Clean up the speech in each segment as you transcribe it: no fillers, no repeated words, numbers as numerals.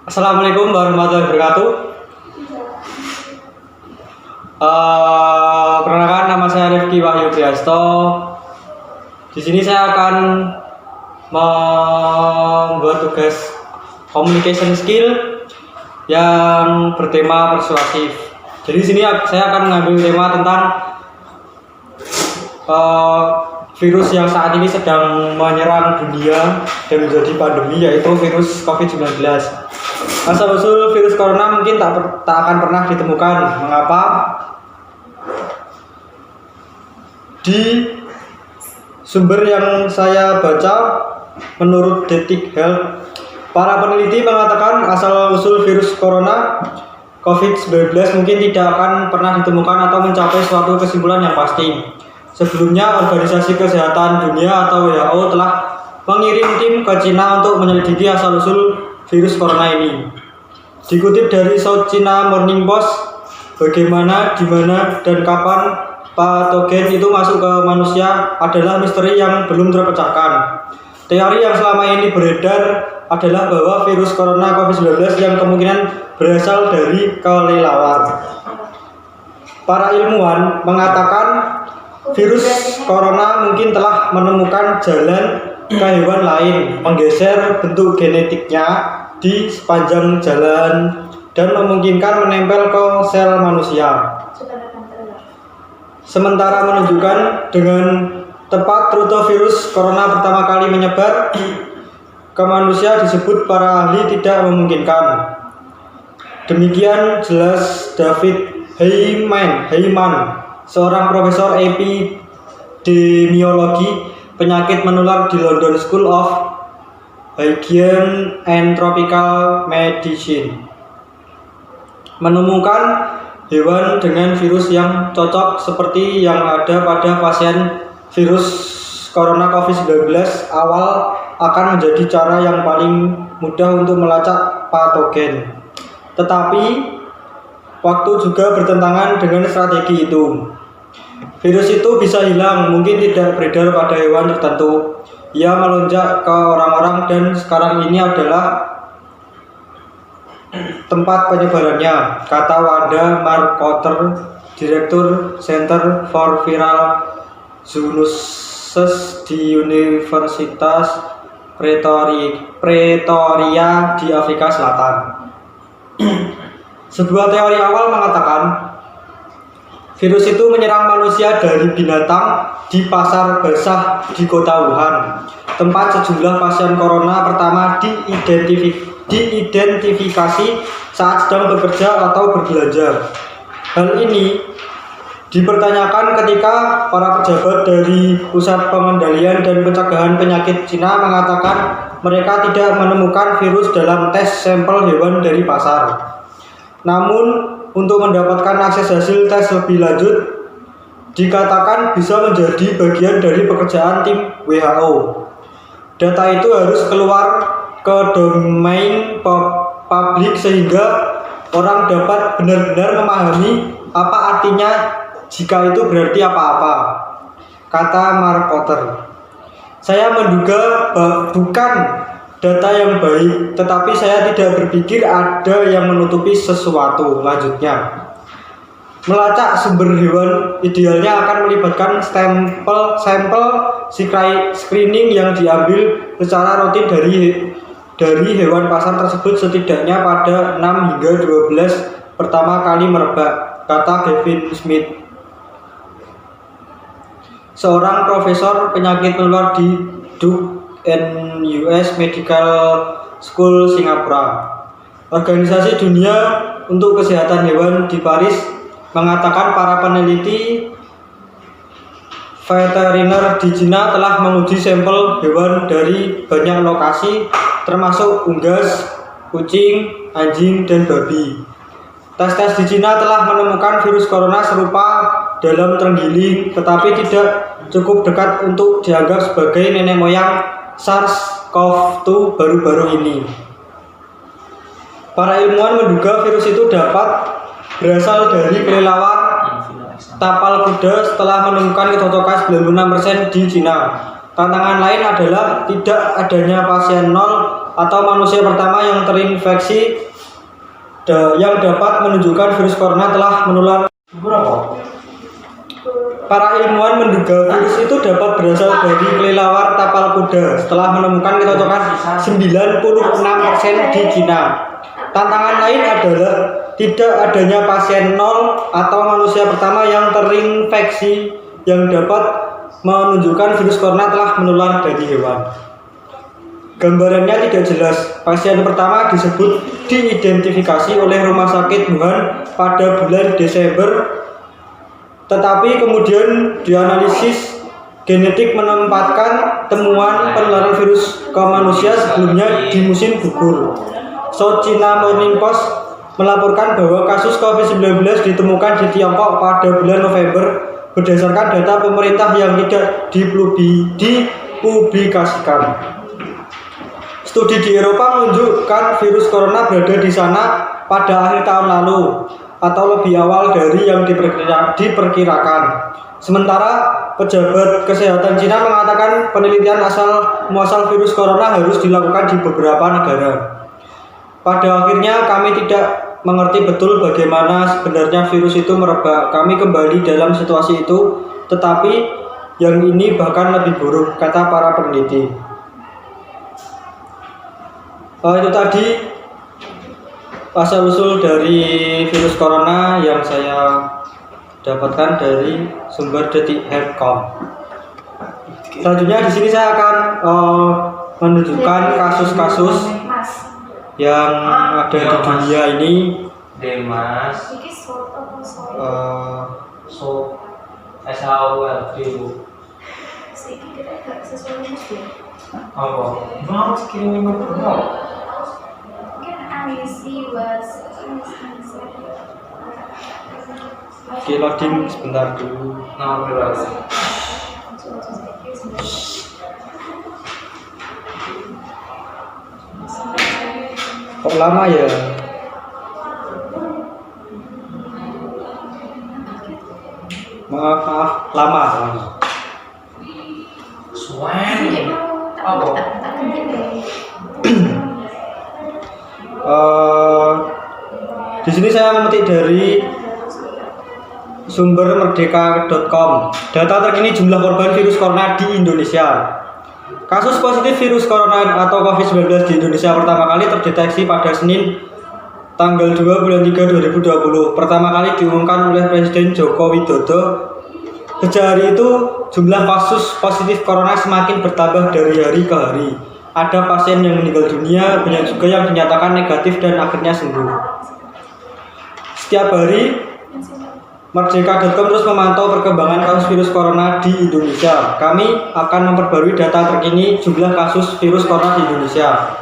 Assalamualaikum warahmatullahi wabarakatuh. Perkenalkan, nama saya Rifki Wahyu Priasto. Di sini saya akan membuat tugas communication skill yang bertema persuasif. Jadi di sini saya akan mengambil tema tentang virus yang saat ini sedang menyerang dunia dan menjadi pandemi, yaitu virus COVID-19. Asal-usul virus corona mungkin tak akan pernah ditemukan. Mengapa? Di sumber yang saya baca, menurut Detik Health, para peneliti mengatakan asal-usul virus corona COVID-19 mungkin tidak akan pernah ditemukan atau mencapai suatu kesimpulan yang pasti. Sebelumnya, Organisasi Kesehatan Dunia atau WHO telah mengirim tim ke Cina untuk menyelidiki asal-usul virus corona ini. Dikutip dari South China Morning Post, bagaimana, di mana, dan kapan patogen itu masuk ke manusia adalah misteri yang belum terpecahkan. Teori yang selama ini beredar adalah bahwa virus corona COVID-19 yang kemungkinan berasal dari kelelawar. Para ilmuwan mengatakan virus corona mungkin telah menemukan jalan ke hewan lain, menggeser bentuk genetiknya di sepanjang jalan dan memungkinkan menempel ke sel manusia. Sementara menunjukkan dengan tepat rute virus corona pertama kali menyebar ke manusia disebut para ahli tidak memungkinkan. Demikian jelas David Heyman, seorang profesor epidemiologi penyakit menular di London School of Hygiene and Tropical Medicine, menemukan hewan dengan virus yang cocok seperti yang ada pada pasien virus corona COVID-19 awal akan menjadi cara yang paling mudah untuk melacak patogen. Tetapi waktu juga bertentangan dengan strategi itu. Virus itu bisa hilang, mungkin tidak beredar pada hewan tertentu. Ia melonjak ke orang-orang dan sekarang ini adalah tempat penyebarannya, kata Wanda Marcotter, Direktur Center for Viral Zoonosis di Universitas Pretoria di Afrika Selatan. Sebuah teori awal mengatakan virus itu menyerang manusia dari binatang di pasar basah di kota Wuhan, tempat sejumlah pasien corona pertama diidentifikasi saat sedang bekerja atau berbelanja. Hal ini dipertanyakan ketika para pejabat dari Pusat Pengendalian dan Pencegahan Penyakit Cina mengatakan mereka tidak menemukan virus dalam tes sampel hewan dari pasar. Namun, untuk mendapatkan akses hasil tes lebih lanjut, dikatakan bisa menjadi bagian dari pekerjaan tim WHO. Data itu harus keluar ke domain publik sehingga orang dapat benar-benar memahami apa artinya jika itu berarti apa-apa, kata Marcotter. Saya menduga bukan data yang baik, tetapi saya tidak berpikir ada yang menutupi sesuatu. Lanjutnya, melacak sumber hewan idealnya akan melibatkan sampel screening yang diambil secara rutin dari hewan pasar tersebut setidaknya pada 6 hingga 12 pertama kali merebak, kata Gavin Smith, seorang profesor penyakit menular di Duke NUS Medical School Singapura. Organisasi Dunia untuk Kesehatan Hewan di Paris mengatakan para peneliti veteriner di Cina telah menguji sampel hewan dari banyak lokasi termasuk unggas, kucing, anjing, dan babi. Tes-tes di Cina telah menemukan virus corona serupa dalam terenggiling, tetapi tidak cukup dekat untuk dianggap sebagai nenek moyang SARS-CoV-2 baru-baru ini. Para ilmuwan menduga virus itu dapat berasal dari kelelawar tapal kuda setelah menemukan kecocokan 96% di Cina. Tantangan lain adalah tidak adanya pasien 0 atau manusia pertama yang terinfeksi yang dapat menunjukkan virus corona telah menular. Para ilmuwan menduga virus itu dapat berasal dari kelelawar tapal kuda setelah menemukan kecocokan 96% di Cina. Tantangan lain adalah tidak adanya pasien nol atau manusia pertama yang terinfeksi yang dapat menunjukkan virus corona telah menular dari hewan. Gambarannya tidak jelas. Pasien pertama disebut diidentifikasi oleh Rumah Sakit Wuhan pada bulan Desember, tetapi kemudian dianalisis genetik menempatkan temuan penularan virus ke manusia sebelumnya di musim gugur. South China Morning Post melaporkan bahwa kasus COVID-19 ditemukan di Tiongkok pada bulan November berdasarkan data pemerintah yang tidak dipublikasikan. Studi di Eropa menunjukkan virus corona berada di sana pada akhir tahun lalu atau lebih awal dari yang diperkirakan. Sementara pejabat kesehatan Cina mengatakan penelitian asal-muasal virus corona harus dilakukan di beberapa negara. Pada akhirnya kami tidak mengerti betul bagaimana sebenarnya virus itu merebak. Kami kembali dalam situasi itu, tetapi yang ini bahkan lebih buruk, kata para peneliti. Itu tadi asal-usul dari virus corona yang saya dapatkan dari sumber detik.com. Selanjutnya di sini saya akan menunjukkan kasus-kasus yang ada di dunia ini. Demas. Oke, loading sebentar dulu. Kok lama ya? Maaf, lama. Di sini saya memetik dari sumber merdeka.com. Data terkini jumlah korban virus corona di Indonesia. Kasus positif virus corona atau COVID-19 di Indonesia pertama kali terdeteksi pada Senin tanggal 2 bulan 3 2020. Pertama kali diumumkan oleh Presiden Joko Widodo. Sejak hari itu jumlah kasus positif corona semakin bertambah dari hari ke hari. Ada pasien yang meninggal dunia, banyak juga yang dinyatakan negatif dan akhirnya sembuh. Setiap hari Merdeka.com terus memantau perkembangan kasus virus corona di Indonesia. Kami akan memperbarui data terkini jumlah kasus virus corona di Indonesia.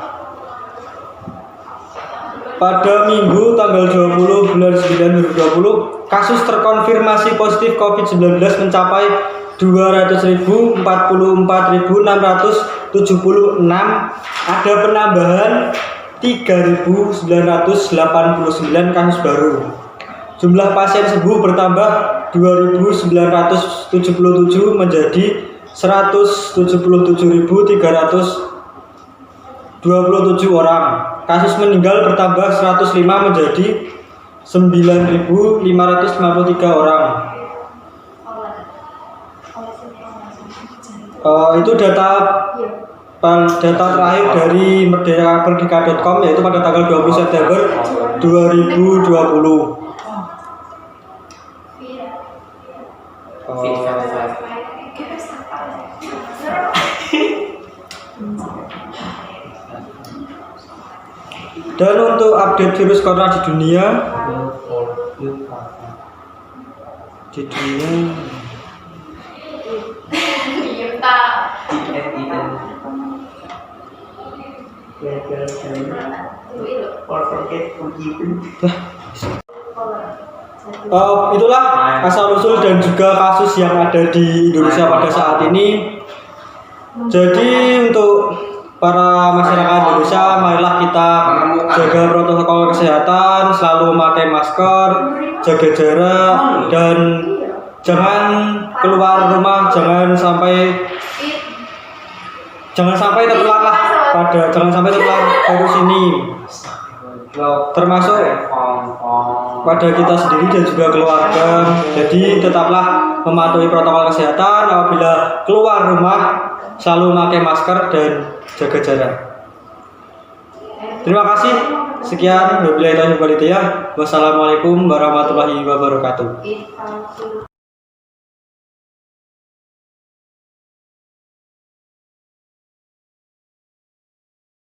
Pada Minggu tanggal 20 bulan 9 2020, kasus terkonfirmasi positif COVID-19 mencapai 200.044.676. Ada penambahan 3.989 kasus baru. Jumlah pasien sembuh bertambah 2.977 menjadi 177.327 orang. Kasus meninggal bertambah 105 menjadi 9.553 orang. Itu data terakhir dari merdeka.com, yaitu pada tanggal 20 September 2020. Dan untuk update virus corona di dunia, itulah asal-usul dan juga kasus yang ada di Indonesia pada saat ini. Jadi untuk para masyarakat Indonesia, marilah kita jaga protokol kesehatan, selalu memakai masker, jaga jarak, dan jangan keluar rumah, jangan sampai tertular lah jangan sampai tertular virus ini, termasuk pada kita sendiri dan juga keluarga. Jadi tetaplah mematuhi protokol kesehatan. Apabila keluar rumah selalu memakai masker dan jaga jarak. Terima kasih. Sekian, wabillahi taufiq wal hidayah. Wassalamualaikum warahmatullahi wabarakatuh.